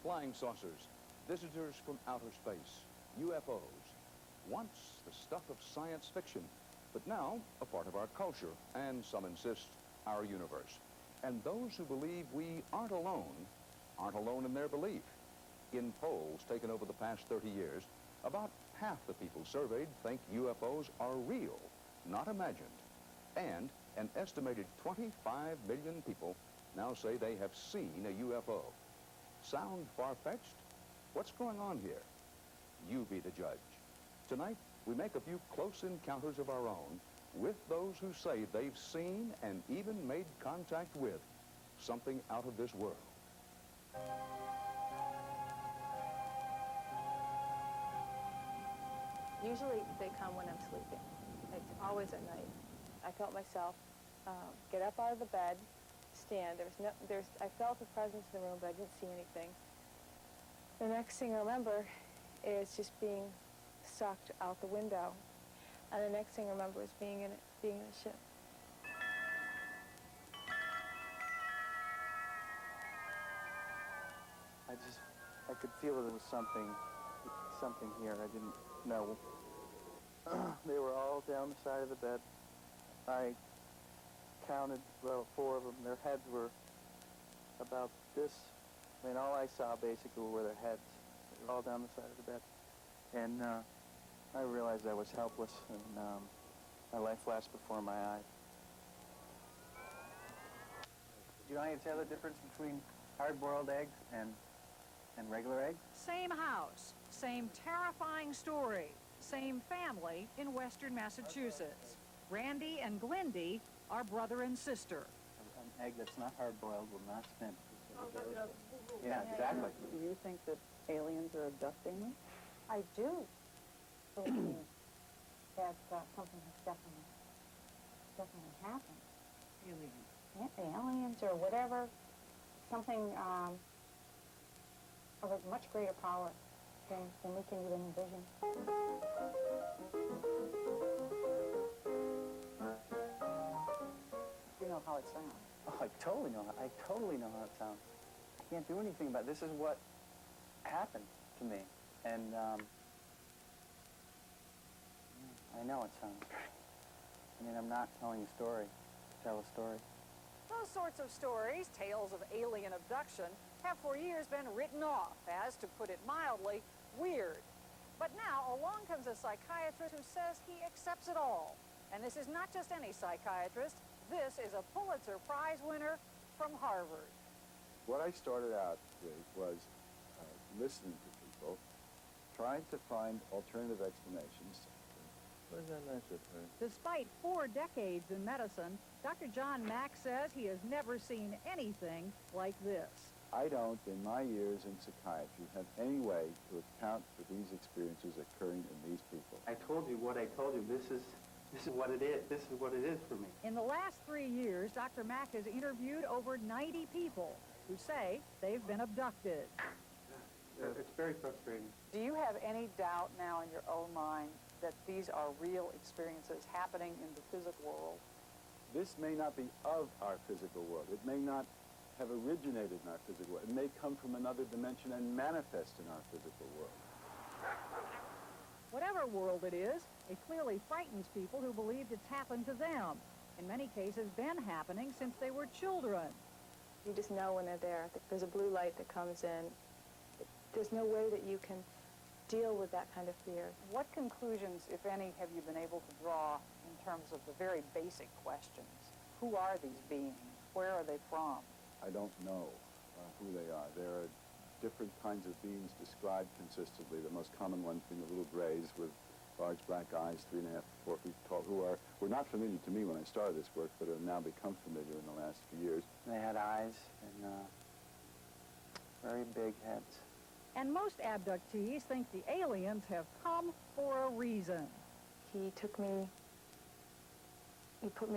Flying saucers, visitors from outer space, UFOs. Once the stuff of science fiction, but now a part of our culture, and some insist our universe. And those who believe we aren't alone in their belief. In polls taken over the past 30 years, about half the people surveyed think UFOs are real, not imagined. And an estimated 25 million people now say they have seen a UFO. Sound far-fetched? What's going on here? You be the judge. Tonight, we make a few close encounters of our own with those who say they've seen and even made contact with something out of this world. Usually they come when I'm sleeping. It's always at night. I felt myself get up out of the bed, stand. I felt the presence in the room, but I didn't see anything. The next thing I remember is just being sucked out the window. And the next thing I remember is being in a ship. I could feel that there was something here. I didn't know. They were all down the side of the bed. I counted about 4 of them. Their heads were about this. I mean, all I saw basically were their heads. They were all down the side of the bed. And I realized I was helpless, and my life flashed before my eyes. Do you know how you tell the difference between hard-boiled eggs and regular eggs? Same house, same terrifying story, same family in western Massachusetts. Randy and Glindy are brother and sister. An egg that's not hard-boiled will not spin. Yeah, exactly. Do you think that aliens are abducting them? I do believe that something has definitely happened. Aliens. Yeah, aliens or whatever, something of a much greater power than we can even envision. You know how it sounds. Oh, I totally know how it sounds. I can't do anything about it. This is what happened to me. And I know it sounds great. I mean, I'm not telling a story to tell a story. Those sorts of stories, tales of alien abduction, have for years been written off as, to put it mildly, weird. But now along comes a psychiatrist who says he accepts it all. And this is not just any psychiatrist. This is a Pulitzer Prize winner from Harvard. What I started out with was listening to people, trying to find alternative explanations. What does that matter? Despite 4 decades in medicine, Dr. John Mack says he has never seen anything like this. I don't, in my years in psychiatry, have any way to account for these experiences occurring in these people. I told you what I told you. This is what it is. This is what it is for me. In the last 3 years, Dr. Mack has interviewed over 90 people who say they've been abducted. It's very frustrating. Do you have any doubt now in your own mind that these are real experiences happening in the physical world? This may not be of our physical world. It may not have originated in our physical world. It may come from another dimension and manifest in our physical world. Whatever world it is, it clearly frightens people who believe it's happened to them. In many cases, been happening since they were children. You just know when they're there. There's a blue light that comes in. There's no way that you can deal with that kind of fear. What conclusions, if any, have you been able to draw in terms of the very basic questions? Who are these beings? Where are they from? I don't know who they are. There are different kinds of beings described consistently. The most common ones being the little grays with large black eyes, 3.5 to 4 feet tall, who were not familiar to me when I started this work, but have now become familiar in the last few years. They had eyes and very big heads. And most abductees think the aliens have come for a reason. He put me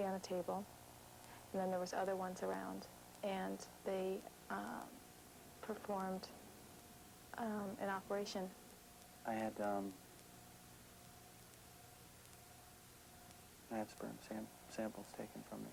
on a table, and then there was other ones around, and they performed an operation. I had sperm samples taken from me.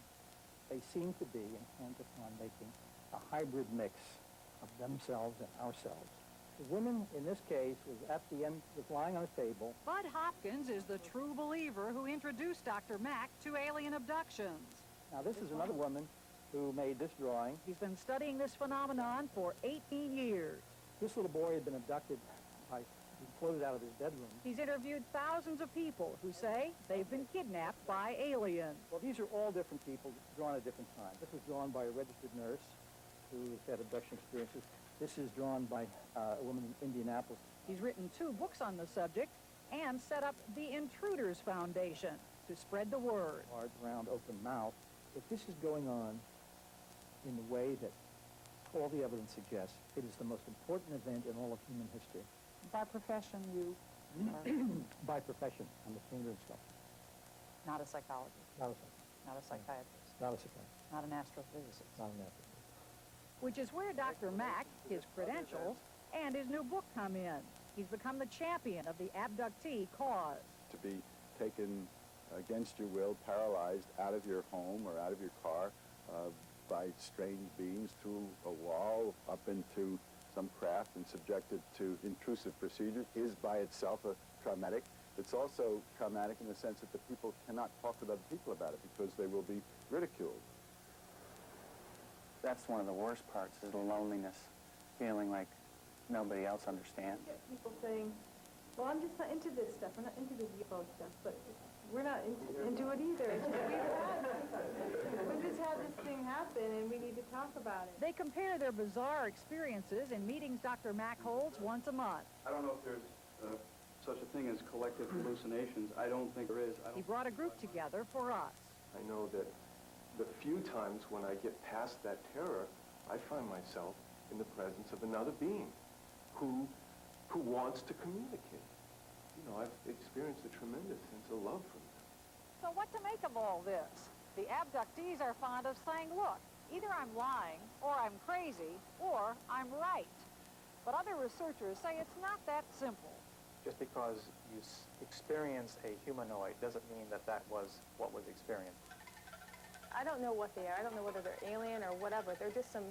They seem to be intent upon making a hybrid mix of themselves and ourselves. The woman in this case was at the end, was lying on a table. Bud Hopkins is the true believer who introduced Dr. Mack to alien abductions. Now this is another woman who made this drawing. He's been studying this phenomenon for 18 years. This little boy had been abducted by, floated out of his bedroom. He's interviewed thousands of people who say they've been kidnapped by aliens. Well, these are all different people drawn at different times. This was drawn by a registered nurse who's had abduction experiences. This is drawn by a woman in Indianapolis. He's written 2 books on the subject and set up the Intruders Foundation to spread the word. Large, round, open mouth. If this is going on in the way that all the evidence suggests, it is the most important event in all of human history. By profession, you are By profession, I'm a painter and sculptor. not a psychologist, Not a psychiatrist. not a psychiatrist, Not a psychiatrist. not an astrophysicist. Not an astrophysicist. Which is where Dr. Mack, his credentials, and his new book come in. He's become the champion of the abductee cause. To be taken against your will, paralyzed out of your home or out of your car by strange beings through a wall up into some craft and subjected to intrusive procedures is by itself traumatic. It's also traumatic in the sense that the people cannot talk with other people about it because they will be ridiculed. That's one of the worst parts, is the loneliness, feeling like nobody else understands. People saying, well, I'm just not into this stuff. I'm not into the UFO stuff, but we're not into it either. It's just we just had this thing happen, and we need to talk about it. They compare their bizarre experiences in meetings Dr. Mack holds once a month. I don't know if there's such a thing as collective hallucinations. I don't think there is. He brought a group together for us. I know that the few times when I get past that terror, I find myself in the presence of another being who wants to communicate. You know, I've experienced a tremendous sense of love from them. So what to make of all this? The abductees are fond of saying, look, either I'm lying, or I'm crazy, or I'm right. But other researchers say it's not that simple. Just because you experience a humanoid doesn't mean that that was what was experienced. I don't know what they are. I don't know whether they're alien or whatever. They're just some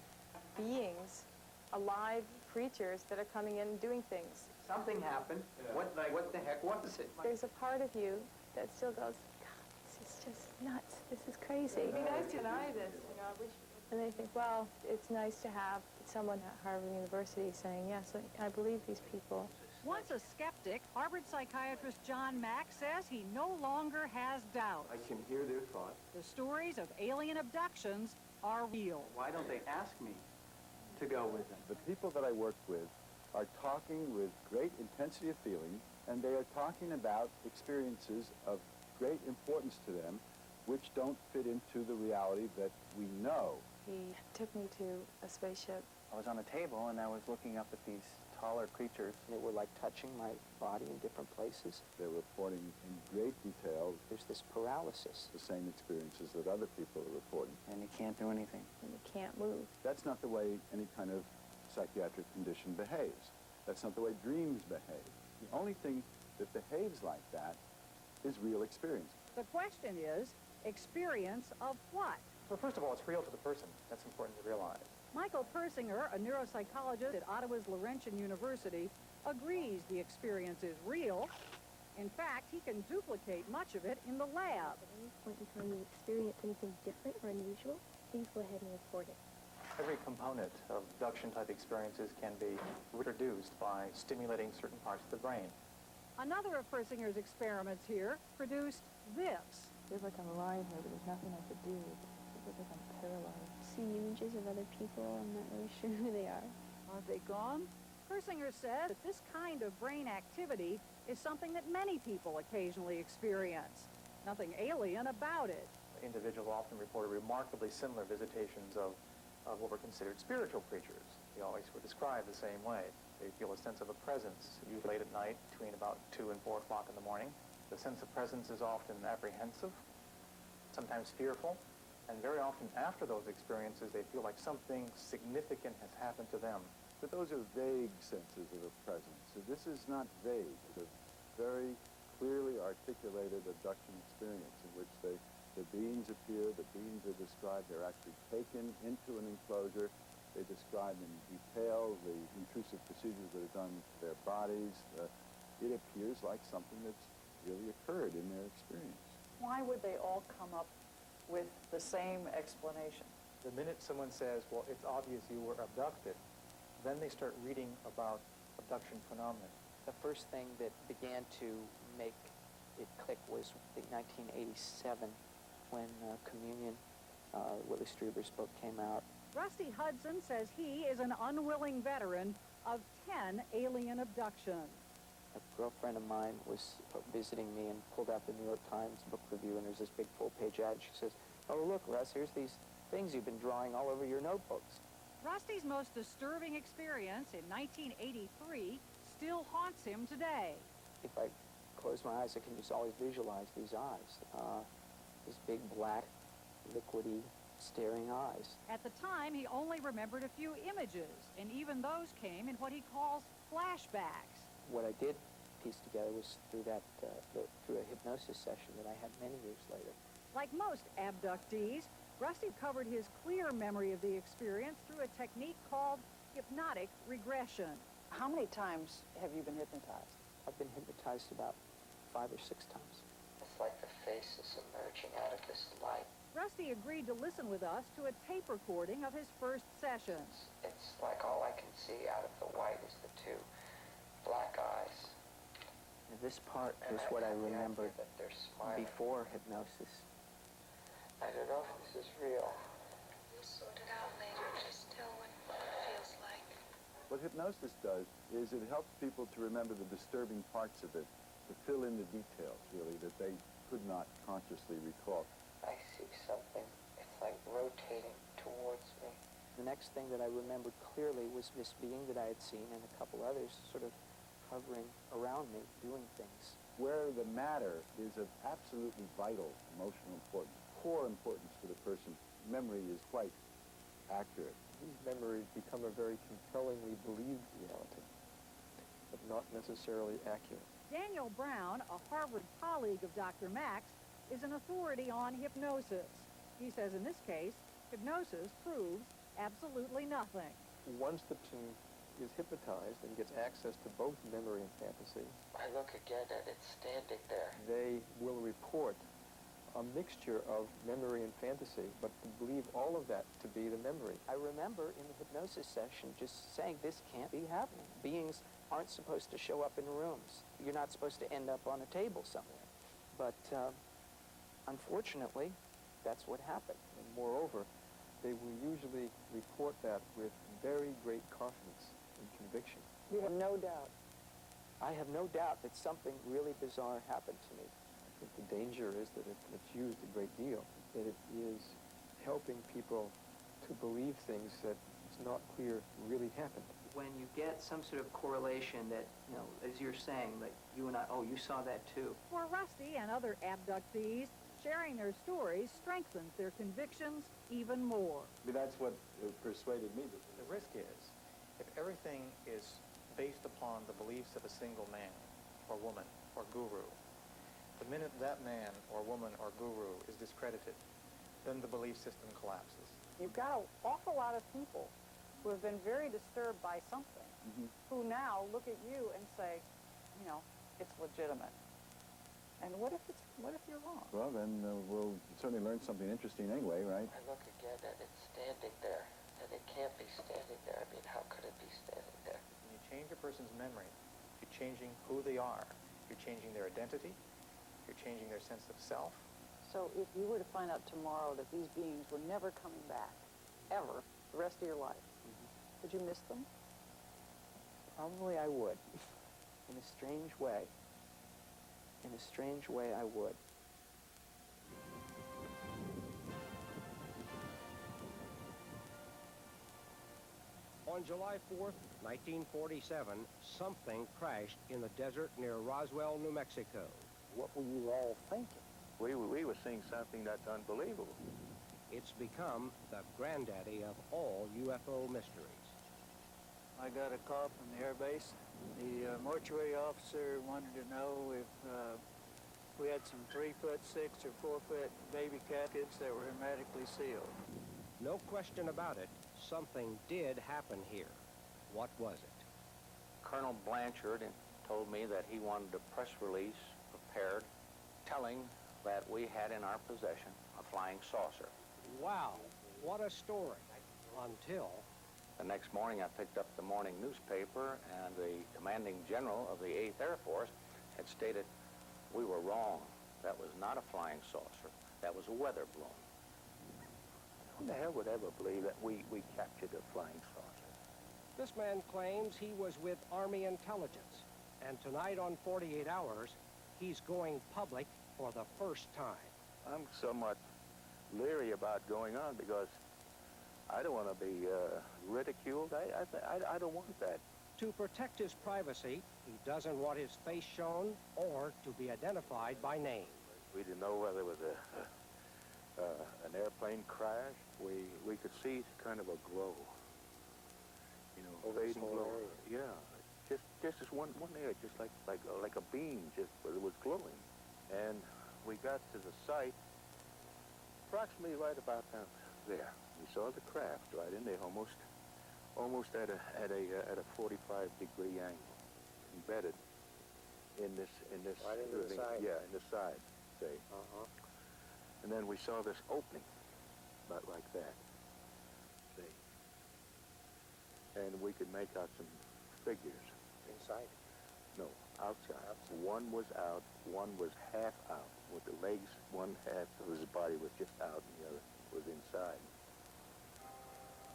beings, alive creatures that are coming in and doing things. Something happened. What the heck was it? There's a part of you that still goes, God, this is just nuts. This is crazy. It'd be nice to deny this, you know. And they think, well, it's nice to have someone at Harvard University saying, yes, I believe these people. Once a skeptic, Harvard psychiatrist John Mack says he no longer has doubt. I can hear their thoughts. The stories of alien abductions are real. Why don't they ask me to go with them? The people that I work with are talking with great intensity of feeling, and they are talking about experiences of great importance to them, which don't fit into the reality that we know. He took me to a spaceship. I was on a table and I was looking up at these taller creatures. They were like touching my body in different places. They're reporting in great detail There's this paralysis. the same experiences that other people are reporting. And you can't do anything. And you can't move. That's not the way any kind of psychiatric condition behaves. That's not the way dreams behave. The only thing that behaves like that is real experience. The question is, experience of what? Well, first of all, it's real to the person. That's important to realize. Michael Persinger, a neuropsychologist at Ottawa's Laurentian University, agrees the experience is real. In fact, he can duplicate much of it in the lab. At any point in time you experience anything different or unusual, please go ahead and report it. Every component of abduction-type experiences can be reproduced by stimulating certain parts of the brain. Another of Persinger's experiments here produced this. Feels like I'm lying here, but there's nothing I could do. It feels like I'm paralyzed. See images of other people, I'm not really sure who they are. Are they gone? Persinger said that this kind of brain activity is something that many people occasionally experience. Nothing alien about it. Individuals often report remarkably similar visitations of what were considered spiritual creatures. They always were described the same way. They feel a sense of a presence, usually late at night, between about 2 and 4 o'clock in the morning. The sense of presence is often apprehensive, sometimes fearful, and very often after those experiences, they feel like something significant has happened to them. But those are vague senses of a presence. So this is not vague. It's a very clearly articulated abduction experience in which the beings appear, the beings are described, they're actually taken into an enclosure, They describe in detail the intrusive procedures that are done to their bodies. It appears like something that's really occurred in their experience. Why would they all come up with the same explanation? The minute someone says, well, it's obvious you were abducted, then they start reading about abduction phenomena. The first thing that began to make it click was, I think, 1987, when Communion, Willie Strieber's book, came out. Rusty Hudson says he is an unwilling veteran of 10 alien abductions. A girlfriend of mine was visiting me and pulled out the New York Times book review, and there's this big full-page ad. She says, "Oh, look, Russ, here's these things you've been drawing all over your notebooks." Rusty's most disturbing experience in 1983 still haunts him today. If I close my eyes, I can just always visualize these eyes. These big, black, liquidy, staring eyes. At the time, he only remembered a few images, and even those came in what he calls flashbacks. What I did piece together was through through a hypnosis session that I had many years later. Like most abductees, Rusty covered his clear memory of the experience through a technique called hypnotic regression. How many times have you been hypnotized? I've been hypnotized about 5 or 6 times. It's like the face is emerging out of this light. Rusty agreed to listen with us to a tape recording of his first sessions. It's like all I can see out of the white is the two black eyes. And this part is what I remembered before hypnosis. I don't know if this is real. We'll sort it out later. Just tell what it feels like. What hypnosis does is it helps people to remember the disturbing parts of it, to fill in the details, really, that they could not consciously recall. I see something. It's like rotating towards me. The next thing that I remembered clearly was this being that I had seen and a couple others sort of hovering around me, doing things. Where the matter is of absolutely vital emotional importance, core importance to the person, memory is quite accurate. These memories become a very compellingly believed reality, but not necessarily accurate. Daniel Brown, a Harvard colleague of Dr. Max, is an authority on hypnosis. He says in this case, hypnosis proves absolutely nothing. Once the person is hypnotized and gets access to both memory and fantasy, I look again and it's standing there. they will report a mixture of memory and fantasy, but to believe all of that to be the memory. I remember in the hypnosis session just saying, this can't be happening. Beings aren't supposed to show up in rooms. You're not supposed to end up on a table somewhere. But unfortunately, that's what happened. And moreover, they will usually report that with very great confidence and conviction. You have no doubt. I have no doubt that something really bizarre happened to me. I think the danger is that it's used a great deal, that it is helping people to believe things that it's not clear really happened. When you get some sort of correlation that, you know, as you're saying, like you and I, oh, you saw that too. For Rusty and other abductees, sharing their stories strengthens their convictions even more. I mean, that's what persuaded me. The risk is, if everything is based upon the beliefs of a single man or woman or guru, the minute that man or woman or guru is discredited, then the belief system collapses. You've got an awful lot of people who have been very disturbed by something, who now look at you and say, you know, it's legitimate. And what if you're wrong? Well, then we'll certainly learn something interesting anyway, right? I look again and it's standing there. And it can't be standing there. I mean, how could it be standing there? When you change a person's memory, you're changing who they are. You're changing their identity. You're changing their sense of self. So if you were to find out tomorrow that these beings were never coming back, ever, the rest of your life, would you miss them? Probably I would. In a strange way. In a strange way, I would. On July 4th, 1947, something crashed in the desert near Roswell, New Mexico. What were you all thinking? We were seeing something that's unbelievable. It's become the granddaddy of all UFO mysteries. I got a call from the air base. The mortuary officer wanted to know if we had some 3'6" or 4' baby caskets that were hermetically sealed. No question about it, something did happen here. What was it? Colonel Blanchard told me that he wanted a press release prepared telling that we had in our possession a flying saucer. Wow, what a story. Until... The next morning, I picked up the morning newspaper, and the commanding general of the 8th Air Force had stated we were wrong. That was not a flying saucer. That was a weather balloon. Who the hell would ever believe that we captured a flying saucer? This man claims he was with Army intelligence, and tonight on 48 Hours, he's going public for the first time. I'm somewhat leery about going on because I don't want to be ridiculed. I don't want that. To protect his privacy, he doesn't want his face shown or to be identified by name. We didn't know whether it was an airplane crash. We could see kind of a glow, you know, fading glow. Yeah, just this one area, just like a beam, but it was glowing. And we got to the site approximately right about down there. We saw the craft right in there, almost at a 45-degree angle, embedded in this. Right into the side. Yeah, in the side, say. And then we saw this opening, about like that, see. And we could make out some figures. Inside? No, outside. One was out, one was half out, with the legs, one half of his body was just out, and the other was inside.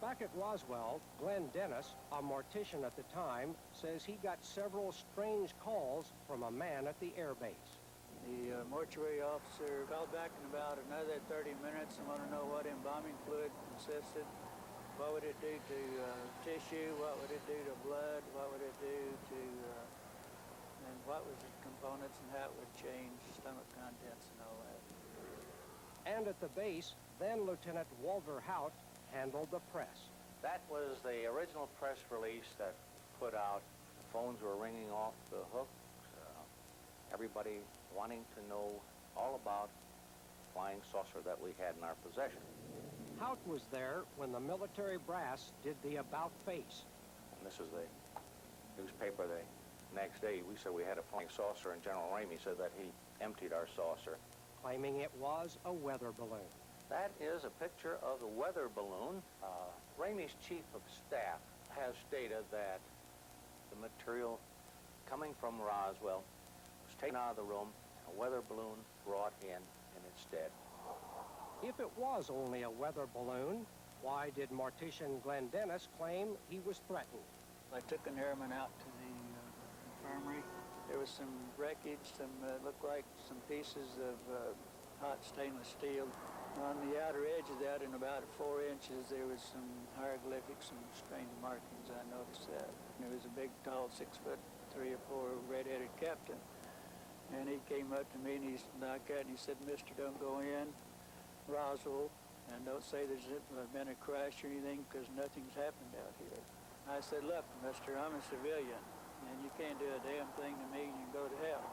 Back at Roswell, Glenn Dennis, a mortician at the time, says he got several strange calls from a man at the air base. The mortuary officer called back in about another 30 minutes and wanted to know what embalming fluid consisted. What would it do to tissue? What would it do to blood? What would it do to, and what was the components and how it would change stomach contents and all that. And at the base, then Lieutenant Walter Hout handled the press. That was the original press release that put out. The phones were ringing off the hooks. Everybody wanting to know all about the flying saucer that we had in our possession. Hout was there when the military brass did the about face. And this is the newspaper the next day. We said we had a flying saucer, and General Ramey said that he emptied our saucer, claiming it was a weather balloon. That is a picture of the weather balloon. Ramey's chief of staff has stated that the material coming from Roswell was taken out of the room, and a weather balloon brought in its stead. If it was only a weather balloon, why did mortician Glenn Dennis claim he was threatened? I took an airman out to the infirmary. There was some wreckage, looked like some pieces of hot stainless steel. On the outer edge of that, in about 4 inches, there was some hieroglyphics, some strange markings. I noticed that. And there was a big, tall, 6'3" or 4" red-headed captain. And he came up to me and he said, "Mister, don't go in Roswell, and don't say there's been a crash or anything, because nothing's happened out here." I said, "Look, mister, I'm a civilian, and you can't do a damn thing to me, and you can go to hell."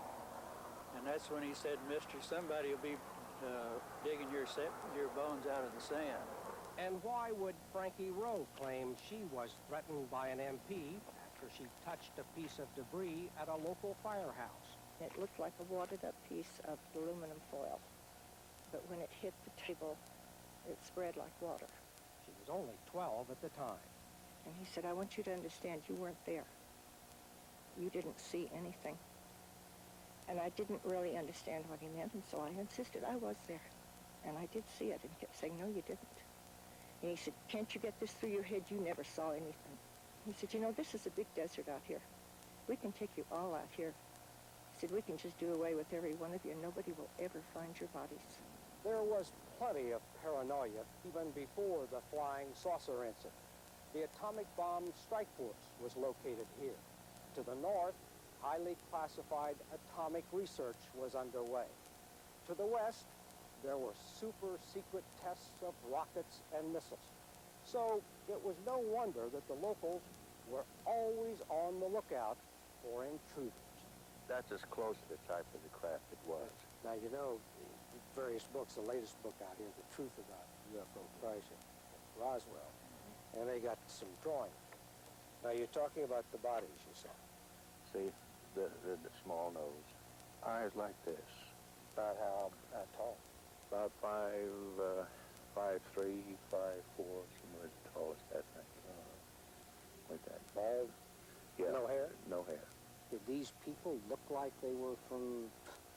And that's when he said, "Mister, somebody will be digging your bones out of the sand." And why would Frankie Rowe claim she was threatened by an MP after she touched a piece of debris at a local firehouse? It looked like a wadded-up piece of aluminum foil, but when it hit the table, it spread like water. She was only 12 at the time. And he said, "I want you to understand, you weren't there. You didn't see anything." And I didn't really understand what he meant, and so I insisted I was there. And I did see it, and he kept saying, "No, you didn't." And he said, "Can't you get this through your head? You never saw anything." He said, "You know, this is a big desert out here. We can take you all out here." He said, "We can just do away with every one of you, and nobody will ever find your bodies." There was plenty of paranoia even before the flying saucer incident. The atomic bomb strike force was located here. To the north, highly classified atomic research was underway. To the west, there were super-secret tests of rockets and missiles. So it was no wonder that the locals were always on the lookout for intruders. That's as close to the type of the craft it was. Now, you know, various books, the latest book out here, The Truth About UFO Crashing at Roswell, And they got some drawing. Now, you're talking about the bodies, you said. See, the small nose. Eyes like this. About how tall? About 5'3", 5'4", somewhere as tall as that thing. Like that. Bald? Yeah. No hair? No hair. Did these people look like they were from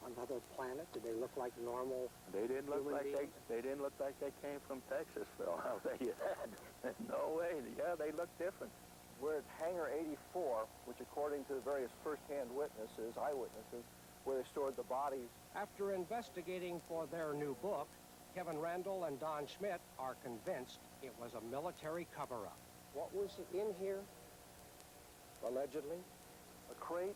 another planet? Did they look like normal? They didn't look human like beings? they didn't look like they came from Texas, Phil. I'll tell you that. No way. Yeah, they look different. We're at Hangar 84, which according to various first-hand witnesses, eyewitnesses, where they stored the bodies. After investigating for their new book, Kevin Randall and Don Schmidt are convinced it was a military cover-up. What was in here, allegedly? A crate,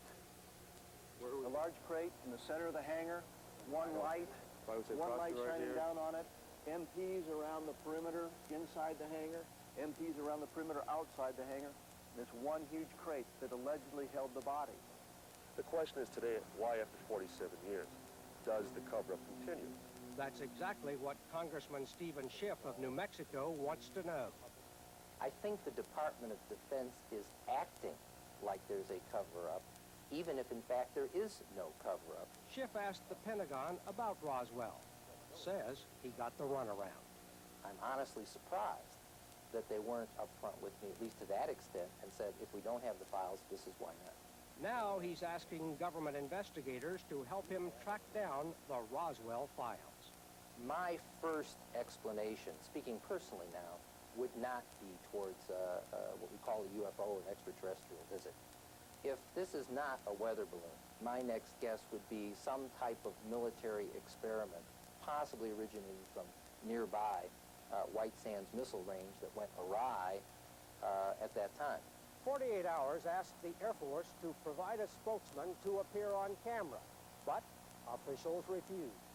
a large crate in the center of the hangar, one light shining down on it, MPs around the perimeter inside the hangar, MPs around the perimeter outside the hangar. This one huge crate that allegedly held the body. The question is today, why after 47 years does the cover-up continue? That's exactly what Congressman Stephen Schiff of New Mexico wants to know. I think the Department of Defense is acting like there's a cover-up, even if in fact there is no cover-up. Schiff asked the Pentagon about Roswell. Says he got the runaround. I'm honestly surprised that they weren't upfront with me, at least to that extent, and said, if we don't have the files, this is why not. Now he's asking government investigators to help him track down the Roswell files. My first explanation, speaking personally now, would not be towards what we call a UFO, an extraterrestrial visit. If this is not a weather balloon, my next guess would be some type of military experiment, possibly originating from nearby White Sands missile range that went awry at that time. 48 Hours asked the Air Force to provide a spokesman to appear on camera, but officials refused.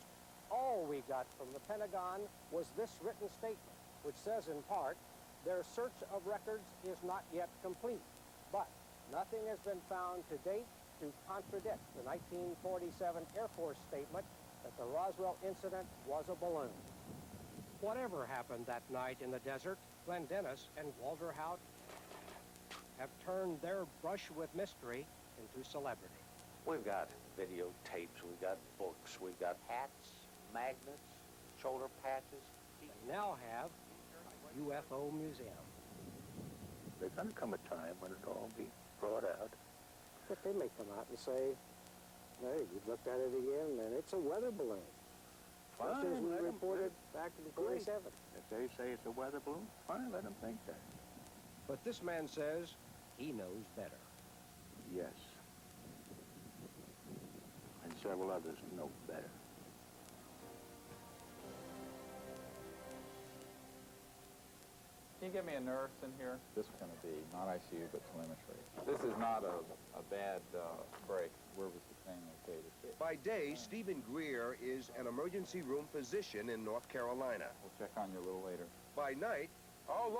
All we got from the Pentagon was this written statement, which says in part, their search of records is not yet complete, but nothing has been found to date to contradict the 1947 Air Force statement that the Roswell incident was a balloon. Whatever happened that night in the desert, Glenn Dennis and Walter Hout have turned their brush with mystery into celebrity. We've got videotapes, we've got books, we've got hats, magnets, shoulder patches. And now have a UFO museum. There's going to come a time when it'll all be brought out. But they may come out and say, hey, we've looked at it again, and it's a weather balloon. Just as we reported back in 47. If they say it's a weather balloon, fine, let them think that. But this man says he knows better. Yes. And several others know better. Can you get me a nurse in here? This is going to be not ICU, but telemetry. This is not a bad break. Where was the thing located? By day, Stephen Greer is an emergency room physician in North Carolina. We'll check on you a little later. By night... Oh,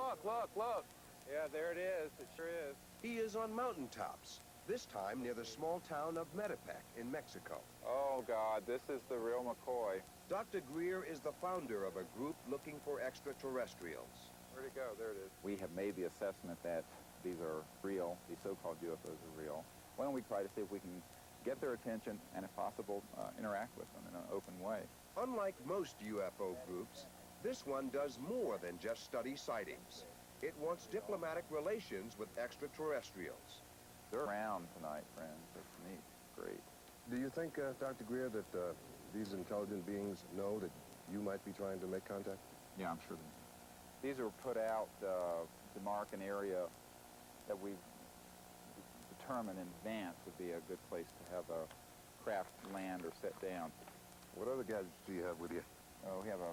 look. Yeah, there it is. It sure is. He is on mountaintops, this time near the small town of Metepec in Mexico. Oh, God, this is the real McCoy. Dr. Greer is the founder of a group looking for extraterrestrials. Where'd it go? There it is. We have made the assessment that these are real, these so-called UFOs are real. Why don't we try to see if we can get their attention and, if possible, interact with them in an open way. Unlike most UFO groups, this one does more than just study sightings. It wants diplomatic relations with extraterrestrials. They're around tonight, friends. It's neat. Great. Do you think, Dr. Greer, that these intelligent beings know that you might be trying to make contact? Yeah, I'm sure they do. These are put out to mark an area that we've determined in advance would be a good place to have a craft land or set down. What other gadgets do you have with you? We have a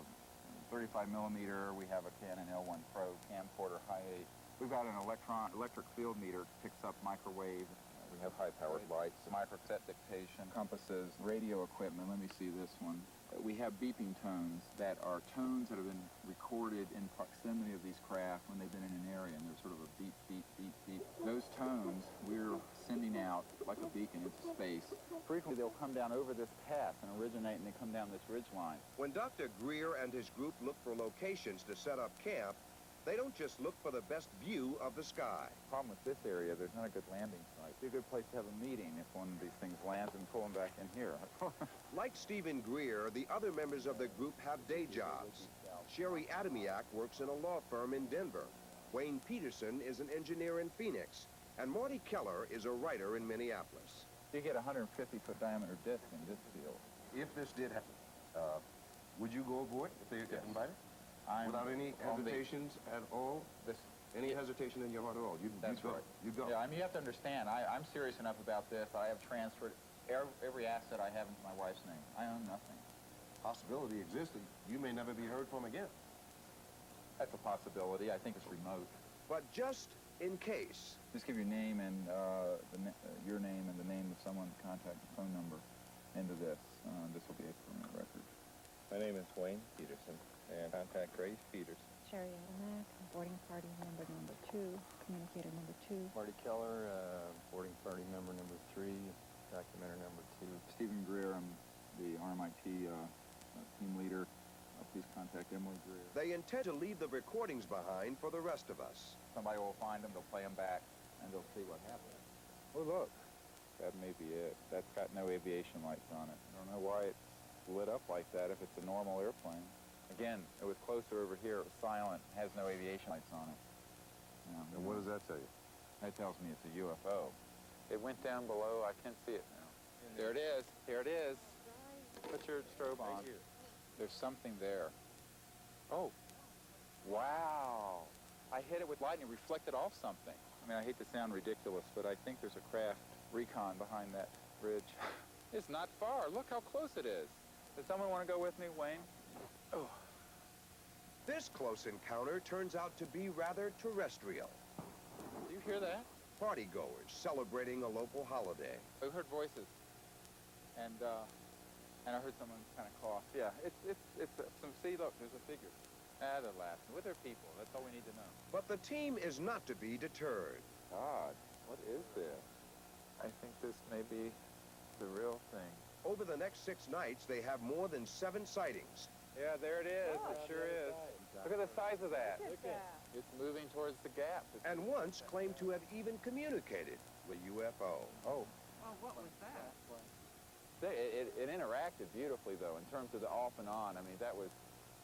35 millimeter. We have a Canon L1 Pro camcorder, high 8. We've got an electric field meter, picks up microwave. We have high-powered lights, microcassette dictation, compasses, radio equipment. Let me see this one. We have beeping tones that are tones that have been recorded in proximity of these craft when they've been in an area, and they're sort of a beep, beep, beep, beep. Those tones we're sending out like a beacon into space. Frequently they'll come down over this path and originate, and they come down this ridge line. When Dr. Greer and his group look for locations to set up camp, they use a They don't just look for the best view of the sky. Problem with this area, there's not a good landing site. It'd be a good place to have a meeting if one of these things lands and pull them back in here. Like Stephen Greer, the other members of the group have day jobs. Sherry Adamiak works in a law firm in Denver. Wayne Peterson is an engineer in Phoenix. And Marty Keller is a writer in Minneapolis. You get a 150-foot diameter disc in this field. If this did happen, would you go aboard if they invited? Without any hesitations at all? Any hesitation in your heart at all? That's right. You go. Yeah, I mean, you have to understand, I'm serious enough about this. I have transferred every asset I have into my wife's name. I own nothing. Possibility exists that you may never be heard from again. That's a possibility. I think it's remote. But just in case. Just give your name and your name and the name of someone to contact, the phone number into this. This will be a permanent record. My name is Wayne Peterson, and contact Grace Peters. Sherry Adamack, boarding party member number 2, communicator number 2. Marty Keller, boarding party member number 3, documenter number 2. Stephen Greer, I'm the RMIT team leader. Please contact Emily Greer. They intend to leave the recordings behind for the rest of us. Somebody will find them, they'll play them back, and they'll see what happened. Oh, look. That may be it. That's got no aviation lights on it. I don't know why it's lit up like that if it's a normal airplane. Again, it was closer over here. It was silent. Has no aviation lights on it. And what does that tell you? That tells me it's a UFO. It went down below. I can't see it now. There it is. Here it is. Put your strobe on. Right here. There's something there. Oh. Wow. I hit it with lightning, reflected off something. I mean, I hate to sound ridiculous, but I think there's a craft recon behind that ridge. It's not far. Look how close it is. Does someone want to go with me, Wayne? Oh. This close encounter turns out to be rather terrestrial. Do you hear that? Partygoers celebrating a local holiday. I heard voices. And I heard someone kind of cough. Yeah, it's see, look, there's a figure. They're laughing with their people. That's all we need to know. But the team is not to be deterred. God, what is this? I think this may be the real thing. Over the next 6 nights, they have more than 7 sightings. Yeah, there it is. It sure is. Look at the size of that. Look at that. It's moving towards the gap. And once claimed to have even communicated with UFO. Oh. Well, what was that? It interacted beautifully, though, in terms of the off and on. I mean, that was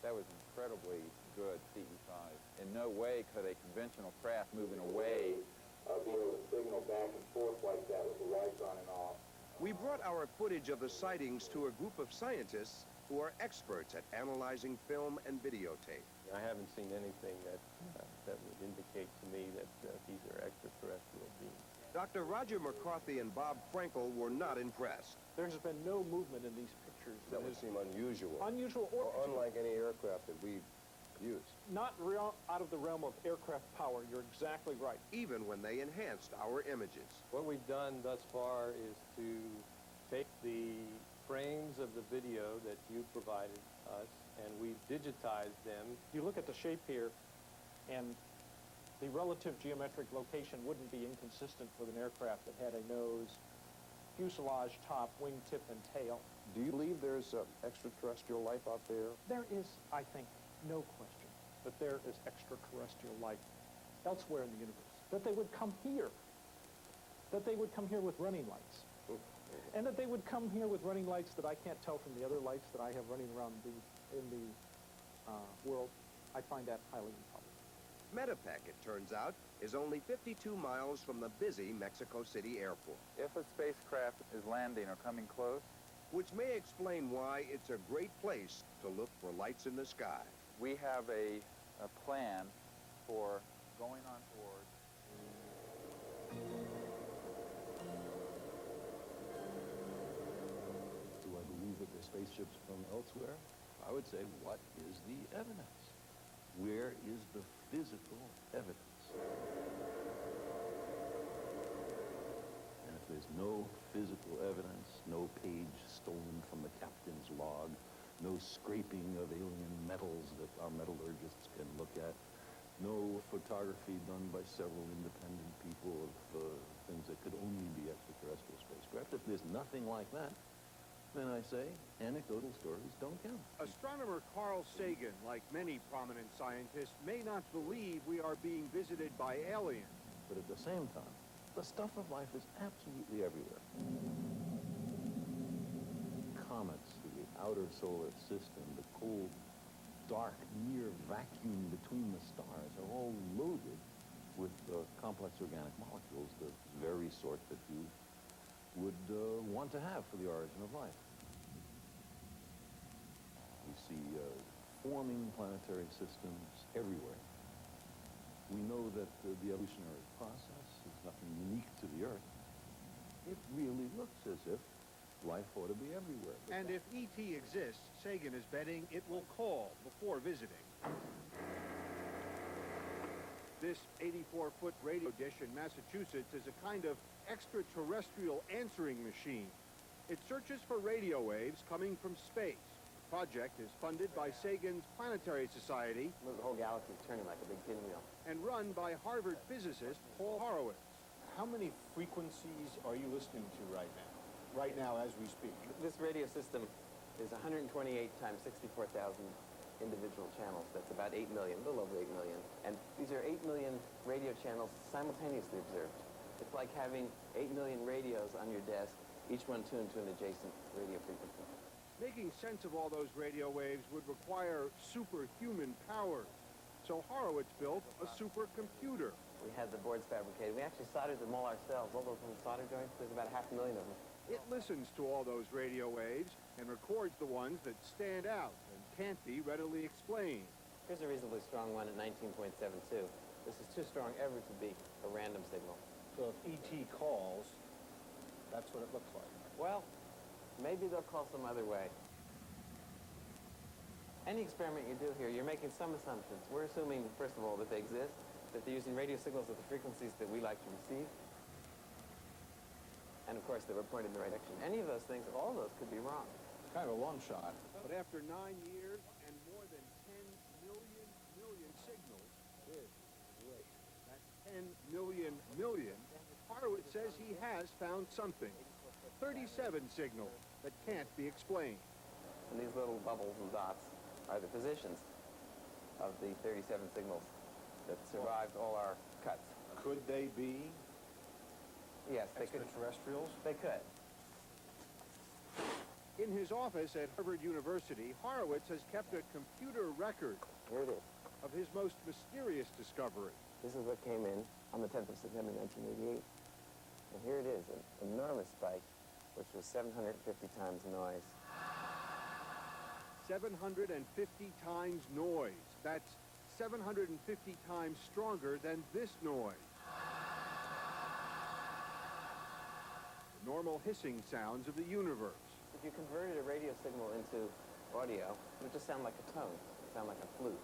incredibly good CE5. In no way could a conventional craft moving away be able to signal back and forth like that with the lights on and off. We brought our footage of the sightings to a group of scientists who are experts at analyzing film and videotape. I haven't seen anything that would indicate to me that these are extraterrestrial beings. Dr. Roger McCarthy and Bob Frankel were not impressed. There's been no movement in these pictures. That would seem unusual. Unusual or unlike any aircraft that we've used. Not out of the realm of aircraft power. You're exactly right. Even when they enhanced our images. What we've done thus far is to take the frames of the video that you provided us, and we've digitized them. You look at the shape here, and the relative geometric location wouldn't be inconsistent with an aircraft that had a nose, fuselage, top, wingtip, and tail. Do you believe there's extraterrestrial life out there? There is, I think, no question that there is extraterrestrial life elsewhere in the universe. That they would come here. That they would come here with running lights. And that they would come here with running lights that I can't tell from the other lights that I have running around in the world. I find that highly improbable. Metepec, it turns out, is only 52 miles from the busy Mexico City airport. If a spacecraft is landing or coming close, which may explain why it's a great place to look for lights in the sky. We have a plan for going on board. Do I believe that they're spaceships from elsewhere? I would say, what is the evidence? Where is the physical evidence? And if there's no physical evidence, no page stolen from the captain's log, no scraping of alien metals that our metallurgists can look at, no photography done by several independent people of things that could only be extraterrestrial spacecraft. If there's nothing like that, then I say anecdotal stories don't count. Astronomer Carl Sagan, like many prominent scientists, may not believe we are being visited by aliens. But at the same time, the stuff of life is absolutely everywhere. Comets to the outer solar system, the cold, dark, near vacuum between the stars are all loaded with complex organic molecules, the very sort that you would want to have for the origin of life. We see forming planetary systems everywhere. We know that the evolutionary process is nothing unique to the Earth. It really looks as if life ought to be everywhere. And if ET exists, Sagan is betting it will call before visiting. This 84-foot radio dish in Massachusetts is a kind of extraterrestrial answering machine. It searches for radio waves coming from space. The project is funded by Sagan's Planetary Society. The whole galaxy is turning like a big pinwheel. And run by Harvard physicist Paul Horowitz. How many frequencies are you listening to right now? Right now as we speak? This radio system is 128 times 64,000 individual channels. That's about 8 million, a little over 8 million. And these are 8 million radio channels simultaneously observed. It's like having 8 million radios on your desk, each one tuned to an adjacent radio frequency. Making sense of all those radio waves would require superhuman powers. So Horowitz built a supercomputer. We had the boards fabricated. We actually soldered them all ourselves. All those little solder joints, there's about 500,000 of them. It listens to all those radio waves and records the ones that stand out and can't be readily explained. Here's a reasonably strong one at 19.72. This is too strong ever to be a random signal. So if ET calls, that's what it looks like. Well, maybe they'll call some other way. Any experiment you do here, you're making some assumptions. We're assuming, first of all, that they exist, that they're using radio signals at the frequencies that we like to receive, and of course, they were pointed in the right direction. Any of those things, all of those could be wrong. It's kind of a long shot. But after 9 years and more than 10 million signals, this is great. That's 10 million, Horowitz says he has found something. 37 signals that can't be explained. And these little bubbles and dots are the positions of the 37 signals that survived all our cuts. Could they be Yes, they could. extraterrestrials? They could. In his office at Harvard University, Horowitz has kept a computer record Here it is. of his most mysterious discovery. This is what came in on the 10th of September, 1988. And here it is, an enormous spike, which was 750 times the noise. 750 times noise. That's 750 times stronger than this noise. The normal hissing sounds of the universe. If you converted a radio signal into audio, it would just sound like a tone. It would sound like a flute.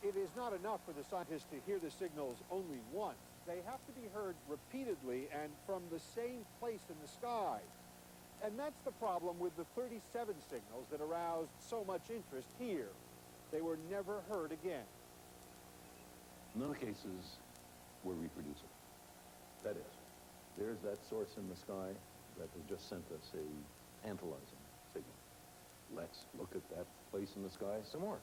It is not enough for the scientists to hear the signals only once. They have to be heard repeatedly and from the same place in the sky. And that's the problem with the 37 signals that aroused so much interest here. They were never heard again. None of the cases were reproducible. That is, there's that source in the sky that has just sent us a tantalizing signal. Let's look at that place in the sky some more.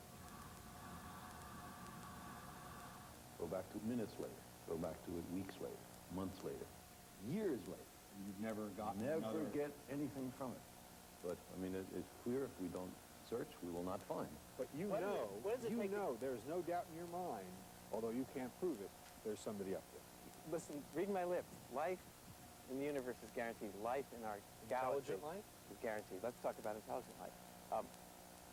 Go back to it minutes later. Go back to it weeks later, months later, years later. You've never gotten Never get anything from it. But, I mean, it's clear if we don't search, we will not find. But you know there's no doubt in your mind, although you can't prove it, there's somebody up there. Listen, read my lips. Life in the universe is guaranteed. Life in our galaxy Intelligent life? is guaranteed. Let's talk about intelligent life.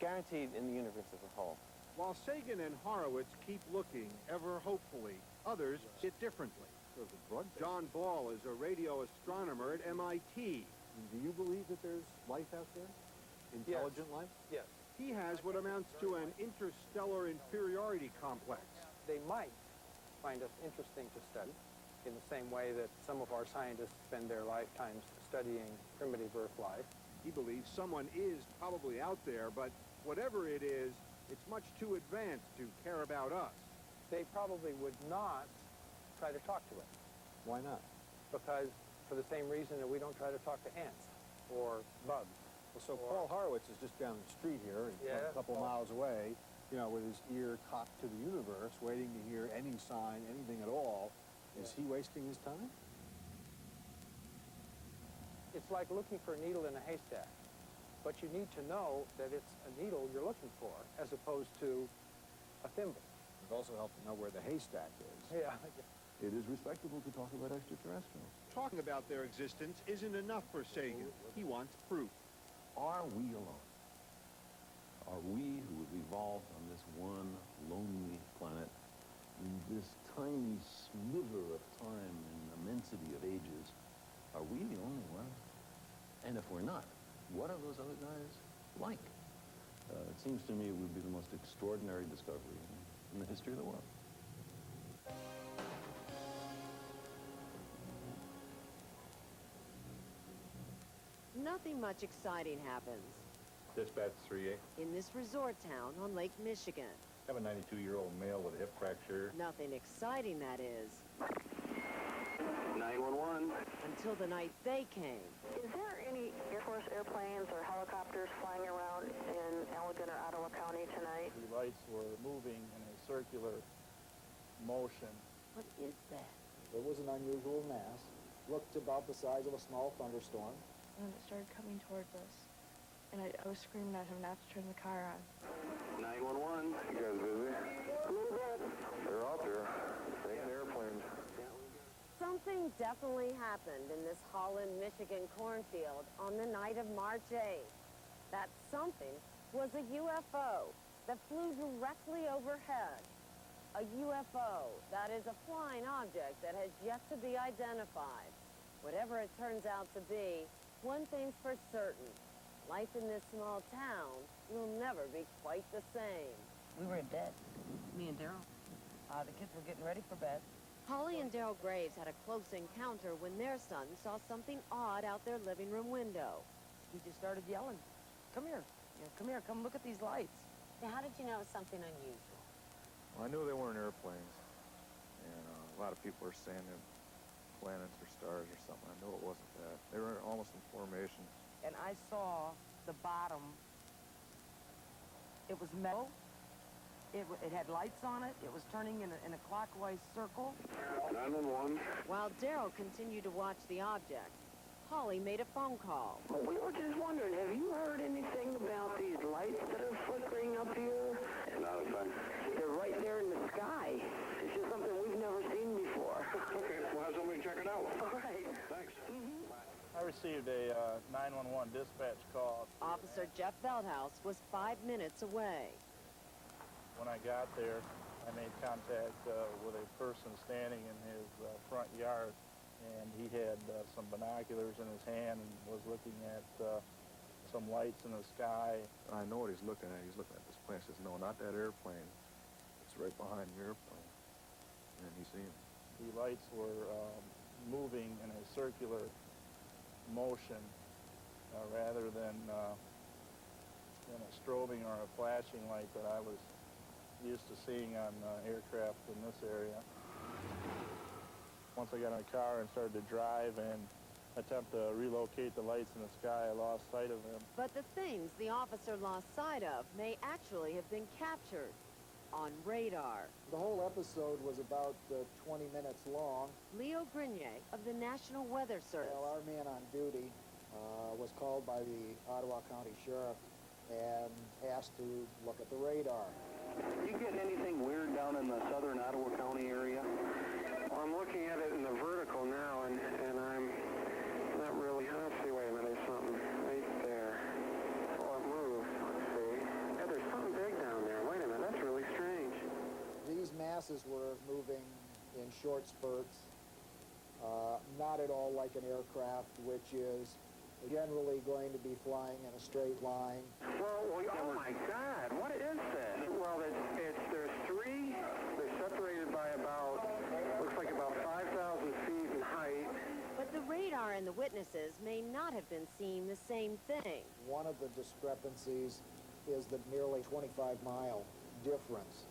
Guaranteed in the universe as a whole. While Sagan and Horowitz keep looking, ever hopefully, others see it differently. John Ball is a radio astronomer at MIT. Do you believe that there's life out there? Intelligent life? Yes. He has what amounts to an interstellar inferiority complex. They might find us interesting to study in the same way that some of our scientists spend their lifetimes studying primitive Earth life. He believes someone is probably out there, but whatever it is, it's much too advanced to care about us. They probably would not try to talk to us. Why not? Because for the same reason that we don't try to talk to ants or bugs. Well, so Paul Horowitz is just down the street here, a couple miles away, you know, with his ear cocked to the universe, waiting to hear any sign, anything at all. Is he wasting his time? It's like looking for a needle in a haystack, but you need to know that it's a needle you're looking for, as opposed to a thimble. It also helps to know where the haystack is. Yeah. It is respectable to talk about extraterrestrials. Talking about their existence isn't enough for Sagan. He wants proof. Are we alone? Are we who have evolved on this one lonely planet in this tiny sliver of time and immensity of ages? Are we the only ones? And if we're not, what are those other guys like? It seems to me it would be the most extraordinary discovery in the history of the world. Nothing much exciting happens Dispatch 3A. in this resort town on Lake Michigan. I have a 92-year-old male with a hip fracture. Nothing exciting, that is. 911. Until the night they came. Is there any Air Force airplanes or helicopters flying around in Allegan or Ottawa County tonight? The lights were moving in a circular motion. What is that? There was an unusual mass. Looked about the size of a small thunderstorm. And it started coming towards us. And I was screaming at him not to turn the car on. 911. You guys busy? A little bit. They're out there. Taking airplanes. Something definitely happened in this Holland, Michigan cornfield on the night of March 8th. That something was a UFO that flew directly overhead. A UFO, that is a flying object that has yet to be identified. Whatever it turns out to be, one thing's for certain. Life in this small town will never be quite the same. We were in bed, me and Daryl. The kids were getting ready for bed. Holly and Daryl Graves had a close encounter when their son saw something odd out their living room window. He just started yelling, "Come here, come here, come look at these lights." Now, how did you know it was something unusual? Well, I knew they weren't airplanes, and a lot of people are saying they're planets or stars or something. I knew it wasn't that. They were almost in formation. And I saw the bottom. It was metal. It had lights on it. It was turning in a clockwise circle. 911. While Daryl continued to watch the object, Holly made a phone call. We were just wondering, have you heard anything about these lights that are flickering up here? Not a thing. They're right there in the sky. It's just something we've never seen before. Okay, we'll have somebody check it out. All right. Thanks. I received a 911 dispatch call. Officer Jeff Veldhouse was 5 minutes away. When I got there, I made contact with a person standing in his front yard, and he had some binoculars in his hand and was looking at some lights in the sky. I know what he's looking at. He's looking at this plane. He says, "No, not that airplane. It's right behind your airplane." And he sees him. The lights were moving in a circular motion rather than a strobing or a flashing light that I was used to seeing on aircraft in this area. Once I got in the car and started to drive and attempt to relocate the lights in the sky, I lost sight of them. But the things the officer lost sight of may actually have been captured on radar. The whole episode was about 20 minutes long. Leo Grenier of the National Weather Service. Well, our man on duty was called by the Ottawa County Sheriff and asked to look at the radar. You getting anything weird down in the southern Ottawa County area? I'm looking at it in the vertical now, and I'm not really... Let's see, wait a minute, there's something right there. Oh, it moved. Let's see. Yeah, there's something big down there. Wait a minute, that's really strange. These masses were moving in short spurts, not at all like an aircraft, which is generally going to be flying in a straight line. Well, oh my God, what is that? Well, there's three. They're separated by about, looks like about 5,000 feet in height. But the radar in the witness witnesses may not have been seeing the same thing. One of the discrepancies is the nearly 25-mile difference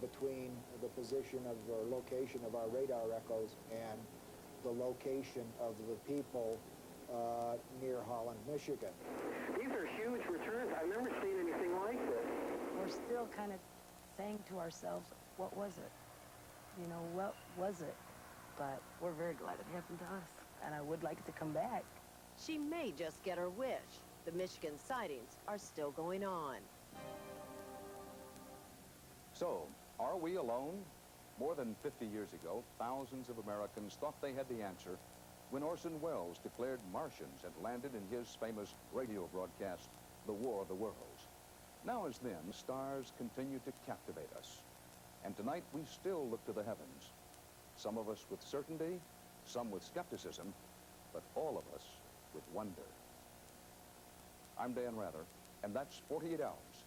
between the position of or location of our radar echoes and the location of the people near Holland, Michigan. These are huge returns. I've never seen anything like this. We're still kind of saying to ourselves, what was it? You know, what was it? But we're very glad it happened to us, and I would like it to come back. She may just get her wish. The Michigan sightings are still going on. So, are we alone? More than 50 years ago, thousands of Americans thought they had the answer when Orson Welles declared Martians had landed in his famous radio broadcast, The War of the Worlds. Now as then, stars continue to captivate us. And tonight we still look to the heavens. Some of us with certainty, some with skepticism, but all of us with wonder. I'm Dan Rather, and that's 48 Hours.